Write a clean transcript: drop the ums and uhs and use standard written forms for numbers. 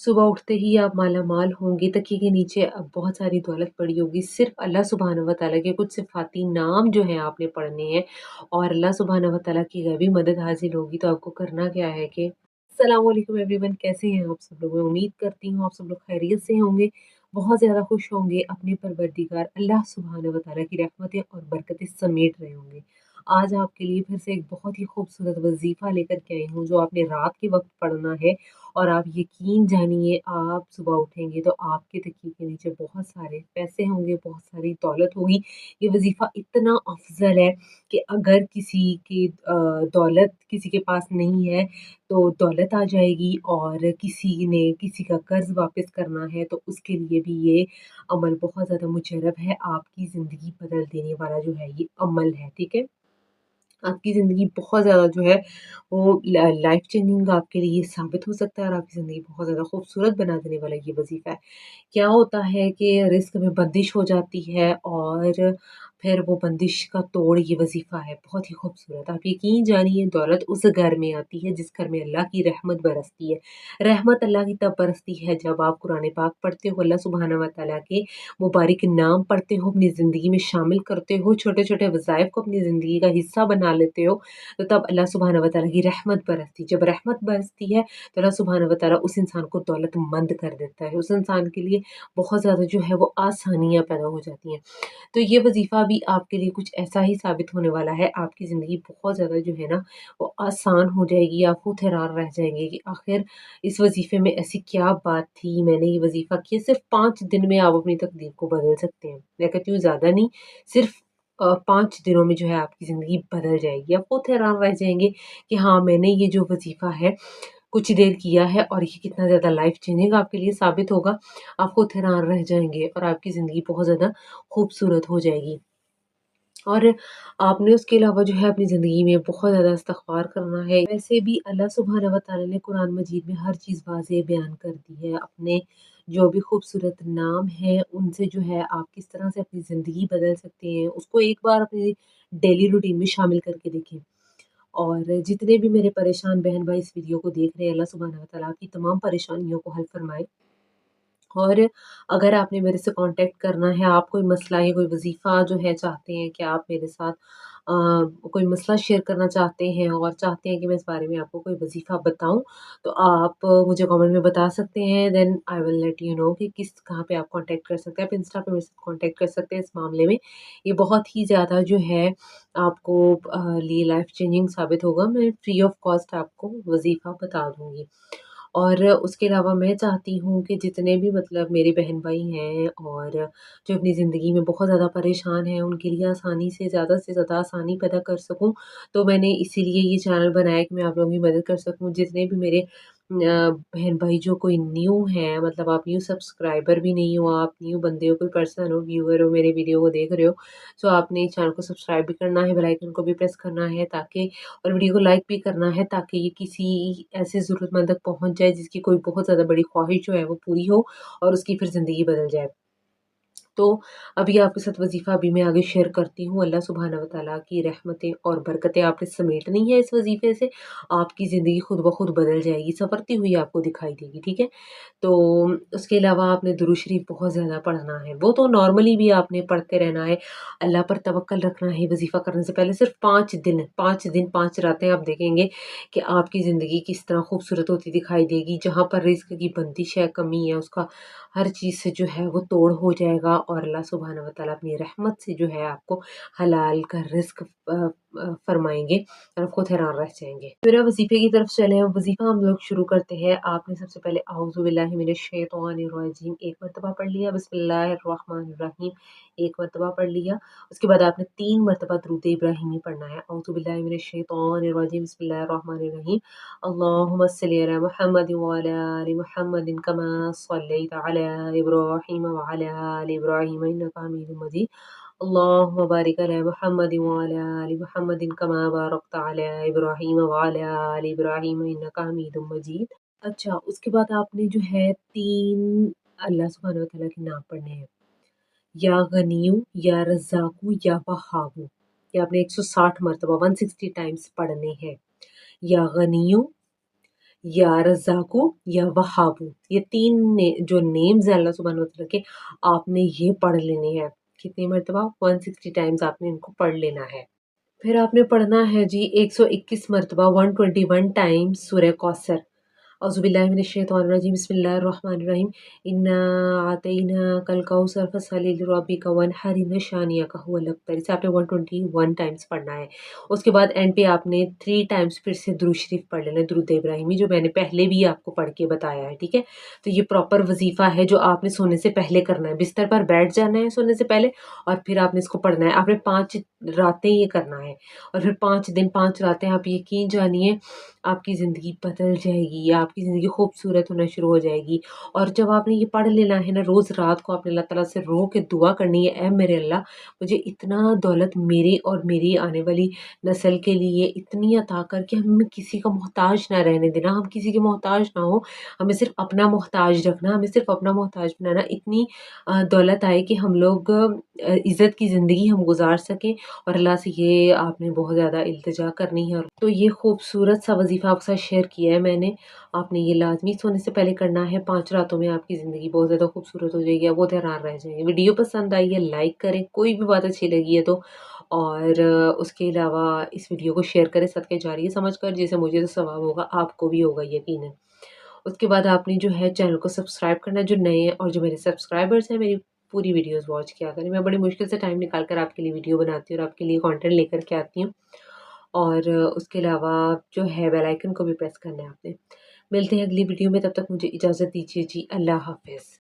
सुबह उठते ही आप मालामाल होंगे, तकिए के नीचे बहुत सारी दौलत पड़ी होगी। सिर्फ़ अल्लाह सुब्हानहू व तआला के कुछ सिफ़ाती नाम जो हैं आपने पढ़ने हैं और अल्लाह सुब्हानहू व तआला की गैबी मदद हासिल होगी। तो आपको करना क्या है कि अस्सलाम वालेकुम एवरीवन, कैसे हैं आप सब लोग? मैं उम्मीद करती हूँ आप सब लोग खैरियत से होंगे, बहुत ज़्यादा खुश होंगे, अपने परवरदिगार अल्लाह सुब्हानहू व तआला की रहमतें और बरकतें समेट रहे होंगे। आज आपके लिए फिर से एक बहुत ही खूबसूरत वज़ीफ़ा लेकर के आई हूँ, जो आपने रात के वक़्त पढ़ना है और आप यकीन जानिए आप सुबह उठेंगे तो आपके तकिए के नीचे बहुत सारे पैसे होंगे, बहुत सारी दौलत होगी। ये वज़ीफ़ा इतना अफ़ज़ल है कि अगर किसी की दौलत किसी के पास नहीं है, तो दौलत आ जाएगी और किसी ने किसी का कर्ज़ वापस करना है, तो उसके लिए भी ये अमल बहुत ज़्यादा मुजर्रब है। आपकी ज़िंदगी बदल देने वाला जो है ये अमल है, ठीक है? आपकी ज़िंदगी बहुत ज़्यादा जो है वो लाइफ़ चेंजिंग आपके लिए साबित हो सकता है और आपकी ज़िंदगी बहुत ज़्यादा खूबसूरत बना देने वाला ये वज़ीफ़ा है। क्या होता है कि रिस्क में बंदिश हो जाती है और फिर वो बंदिश का तोड़ ये वज़ीफ़ा है, बहुत ही खूबसूरत। आप यकीन जानिए दौलत उस घर में आती है जिस घर में अल्लाह की रहमत बरसती है। रहमत अल्लाह की तब बरसती है जब आप कुरान पाक पढ़ते हो, अल्लाह सुब्हानहू व तआला के मुबारक नाम पढ़ते हो, अपनी ज़िंदगी में शामिल करते हो, छोटे-छोटे वज़ाइफ को अपनी ज़िंदगी का हिस्सा बना लेते हो, तो तब अल्लाह सुब्हानहू व तआला की रहमत बरसती है। जब रहमत बरसती है, तो अल्लाह सुब्हानहू व तआला उस इंसान को दौलतमंद कर देता है। उस इंसान के लिए बहुत ज़्यादा जो है वो आसानियाँ पैदा हो जाती हैं। तो ये वज़ीफ़ा भी आपके लिए कुछ ऐसा ही साबित होने वाला है। आपकी ज़िंदगी बहुत ज़्यादा जो है ना वो आसान हो जाएगी। आप खुद हैरान रह जाएँगे कि आखिर इस वज़ीफ़े में ऐसी क्या बात थी, मैंने ये वज़ीफ़ा किया। सिर्फ़ 5 दिन में आप अपनी तकदीर को बदल सकते हैं। मैं कहती हूँ ज़्यादा नहीं, सिर्फ़ 5 दिनों में जो है आपकी ज़िंदगी बदल जाएगी। आप खुद हैरान रह जाएँगे कि हाँ, मैंने ये जो वज़ीफ़ा है कुछ देर किया है और ये कितना ज़्यादा लाइफ़ चेंजिंग आपके लिए साबित होगा। आप खुद हैरान रह जाएँगे और आपकी ज़िंदगी बहुत ज़्यादा खूबसूरत हो जाएगी। और आपने उसके अलावा जो है अपनी ज़िंदगी में बहुत ज़्यादा इस्तिग़फ़ार करना है। वैसे भी अल्लाह सुब्हानहू व तआला ने कुरान मजीद में हर चीज़ वाज़ेह बयान कर दी है। अपने जो भी खूबसूरत नाम हैं, उनसे जो है आप किस तरह से अपनी ज़िंदगी बदल सकते हैं, उसको एक बार अपनी डेली रूटीन में शामिल करके देखें। और जितने भी मेरे परेशान बहन-भाई इस वीडियो को देख रहे हैं, अल्लाह सुब्हानहू व तआला आपकी तमाम परेशानियों को हल फ़रमाए। और अगर आपने मेरे से कॉन्टैक्ट करना है, आप कोई मसला या कोई वज़ीफ़ा जो है चाहते हैं कि आप मेरे साथ कोई मसला शेयर करना चाहते हैं और चाहते हैं कि मैं इस बारे में आपको कोई वज़ीफ़ा बताऊँ, तो आप मुझे कमेंट में बता सकते हैं। Then I will let you know कि किस कहाँ पे आप कॉन्टैक्ट कर सकते हैं। आप इंस्टा पे मेरे से कॉन्टैक्ट कर सकते हैं इस मामले में। ये बहुत ही ज़्यादा जो है आपको लिए लाइफ़ चेंजिंग साबित होगा। मैं फ्री ऑफ कॉस्ट आपको वज़ीफ़ा बता दूँगी। और उसके अलावा मैं चाहती हूँ कि जितने भी मतलब मेरे बहन-भाई हैं और जो अपनी ज़िंदगी में बहुत ज़्यादा परेशान हैं, उनके लिए आसानी से ज़्यादा आसानी पैदा कर सकूँ, तो मैंने इसीलिए ये चैनल बनाया कि मैं आप लोगों की मदद कर सकूँ। जितने भी मेरे बहन-भाई जो कोई न्यू हैं, मतलब आप न्यू सब्सक्राइबर भी नहीं हो, आप न्यू बंदे हो, कोई पर्सन हो, व्यूअर हो, मेरे वीडियो को देख रहे हो, सो आपने चैनल को सब्सक्राइब भी करना है, बेल आइकन को भी प्रेस करना है ताकि और वीडियो को लाइक भी करना है ताकि ये किसी ऐसे ज़रूरतमंद तक पहुँच जाए जिसकी कोई बहुत ज़्यादा बड़ी ख्वाहिश जो है वो पूरी हो और उसकी फिर ज़िंदगी बदल जाए। तो अभी आपके साथ वज़ीफ़ा अभी मैं आगे शेयर करती हूँ। अल्लाह सुब्हानहू व तआला की रहमतें और बरकतें आपने समेटनी है इस वज़ीफ़े से, आपकी ज़िंदगी खुद ब खुद बदल जाएगी, सँवरती हुई आपको दिखाई देगी, ठीक है? तो उसके अलावा आपने दुरूद शरीफ बहुत ज़्यादा पढ़ना है, वो तो नॉर्मली भी आपने पढ़ते रहना है। अल्लाह पर तवक्कल रखना है वज़ीफ़ा करने से पहले सिर्फ़ 5 दिन 5 रातें आप देखेंगे कि आपकी ज़िंदगी किस तरह खूबसूरत होती दिखाई देगी। जहाँ पर रिज़्क की बंदिश है, कमी है, उसका हर चीज़ से जो है वो तोड़ हो जाएगा और अल्लाह सुब्हानहू व तआला अपनी रहमत से जो है आपको हलाल का रिज़्क फ़रमाएँगे और आप खुद हैरान रह जाएँगे। मेरा वज़ीफ़े की तरफ चलें, अब वज़ीफ़ा हम लोग शुरू करते हैं। आपने सबसे पहले औज़ु बिल्लाहि मिनश शैतानिर रजीम एक मरतबा पढ़ लिया, बिस्मिल्लाहिर रहमानिर रहीम एक मरतबा पढ़ लिया। उसके बाद आपने 3 मरतबा दुरूद इब्राहिमी पढ़ना है। औज़ु बिल्लाहि मिनश शैतानिर रजीम, बिस्मिल्लाहिर रहमानिर रहीम। अल्लाहुम्मा सल्लि अला मुहम्मदिन व अला आलि मुहम्मदिन कमा सल्लैत अला इब्राहीम व अला आलि इब्राहीम इन्नका हमीदुम मजीद। अल्लाहुम्मा बारिक अला मुहम्मदिन व अला आलि मुहम्मदिन कमा बारकत अला इब्राहीम व अला आलि इब्राहीम इन्नका हमीदुम मजीद। अच्छा, उसके बाद आपने जो है 3 अल्लाह सुब्हानहू व तआला के नाम पढ़ने हैं। या गनिय्यु, या रज़्ज़ाक़ु, या वहाबु। ये आपने 160 मरतबा 160 टाइम्स पढ़ने हैं। या गनिय्यु, या रज़्ज़ाक़ु या वहाबु। ये 3 जो नेम्स हैं अल्लाह सुब्हानहू व तआला के, आपने ये पढ़ लेने हैं। कितनी मरतबा? 160 टाइम्स आपने इनको पढ़ लेना है। फिर आपने पढ़ना है जी 121 मरतबा 121 टाइम्स सूरह कौसर। औज़ुबिल्लाहि मिनश्शैतानिर्रजीम बिस्मिल्लाहिर्रहमानिर्रहीम। इन्ना आतैनाकल कौसर फसल्लि लिरब्बिका वन्हर इन्ना शानिअका हुवल अबतर। इसे आपने 121 टाइम्स पढ़ना है। उसके बाद एंड पे आपने 3 टाइम्स फिर से दुरूद शरीफ पढ़ लेना है, दुरूद इब्राहिमी, जो मैंने पहले भी आपको पढ़ के बताया है, ठीक है? तो ये प्रॉपर वज़ीफ़ा है जो आपने सोने से पहले करना है। बिस्तर पर बैठ जाना है सोने से पहले और फिर आपने इसको पढ़ना है। आपने 5 रातें ये करना है और फिर 5 दिन 5 रातें, आप यकीन जानिए आपकी ज़िंदगी बदल जाएगी, आपकी ज़िंदगी खूबसूरत होना शुरू हो जाएगी। और जब आपने ये पढ़ लेना है ना, रोज़ रात को आपने अल्लाह ताला से रो के दुआ करनी है, ऐ मेरे अल्लाह, मुझे इतना दौलत मेरे और मेरी आने वाली नस्ल के लिए इतनी अता कर कि हमें किसी का मोहताज ना रहने देना, हम किसी के मोहताज ना हो, हमें सिर्फ़ अपना मोहताज रखना, हमें सिर्फ़ अपना मोहताज बनाना। इतनी दौलत आए कि हम लोग इज़्ज़त की ज़िंदगी हम गुज़ार सकें, और अल्लाह से ये आपने बहुत ज़्यादा इल्तिजा करनी है। तो ये खूबसूरत सा वज़ीफ़ा आपके साथ शेयर किया है मैंने। आपने ये लाज़मी सोने से पहले करना है, 5 रातों में आपकी ज़िंदगी बहुत ज़्यादा खूबसूरत हो जाएगी, आप बहुत हैरान रह जाएँगे। वीडियो पसंद आई है लाइक करें, कोई भी बात अच्छी लगी है तो, और उसके अलावा इस वीडियो को शेयर करें सदके जारिया समझकर, जैसे मुझे तो सवाब होगा, आपको भी होगा यकीनन। उसके बाद आपने जो है चैनल को सब्सक्राइब करना है जो नए हैं, और जो मेरे सब्सक्राइबर्स हैं मेरी पूरी वीडियोज़ वॉच किया करें। मैं बड़ी मुश्किल से टाइम निकाल कर आपके लिए वीडियो बनाती हूँ और आपके लिए कंटेंट लेकर के आती हूँ। और उसके अलावा जो है बेल आइकन को भी प्रेस करना है आपने। मिलते हैं अगली वीडियो में, तब तक मुझे इजाज़त दीजिए जी, अल्लाह हाफ़िज़।